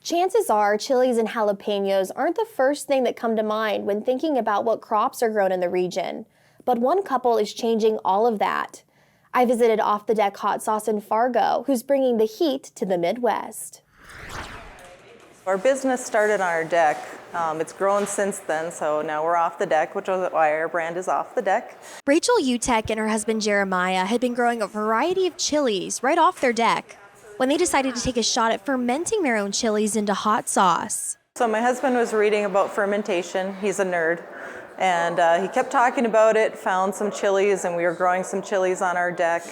Chances are chilies and jalapenos aren't the first thing that come to mind when thinking about what crops are grown in the region. But one couple is changing all of that. I visited Off the Deck Hot Sauce in Fargo, who's bringing the heat to the Midwest. Our business started on our deck. It's grown since then, so now we're off the deck, which is why our brand is Off the Deck. Rachel Utek and her husband Jeremiah had been growing a variety of chilies right off their deck when they decided to take a shot at fermenting their own chilies into hot sauce. So my husband was reading about fermentation. He's a nerd. And he kept talking about it, found some chilies, and we were growing some chilies on our deck.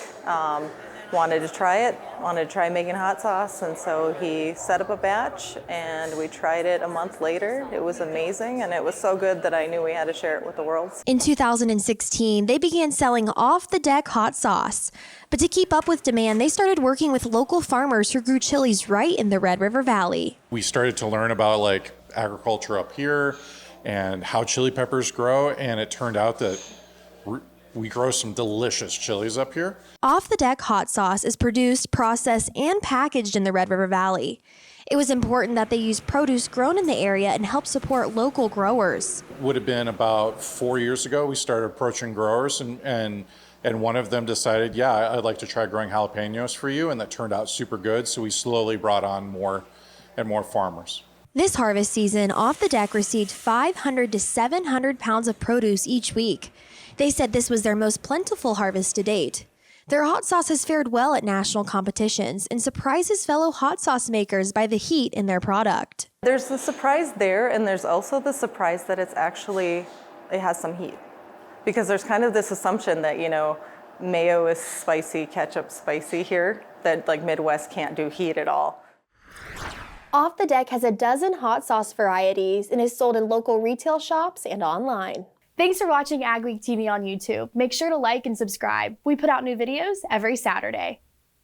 Wanted to try making hot sauce, and so he set up a batch, and we tried it a month later. It was amazing, and it was so good that I knew we had to share it with the world. In 2016, they began selling Off the Deck hot sauce. But to keep up with demand, they started working with local farmers who grew chilies right in the Red River Valley. We started to learn about agriculture up here and how chili peppers grow, and it turned out that we grow some delicious chilies up here. Off the Deck hot sauce is produced, processed, and packaged in the Red River Valley. It was important that they use produce grown in the area and help support local growers. Would have been about 4 years ago we started approaching growers, and one of them decided, yeah, I'd like to try growing jalapenos for you, and that turned out super good, so we slowly brought on more and more farmers. This harvest season, Off the Deck received 500 to 700 pounds of produce each week. They said this was their most plentiful harvest to date. Their hot sauce has fared well at national competitions and surprises fellow hot sauce makers by the heat in their product. There's the surprise there, and there's also the surprise that it has some heat. Because there's kind of this assumption that, mayo is spicy, ketchup spicy here, that Midwest can't do heat at all. Off the Deck has a dozen hot sauce varieties and is sold in local retail shops and online. Thanks for watching AGWEEK TV on YouTube. Make sure to like and subscribe. We put out new videos every Saturday.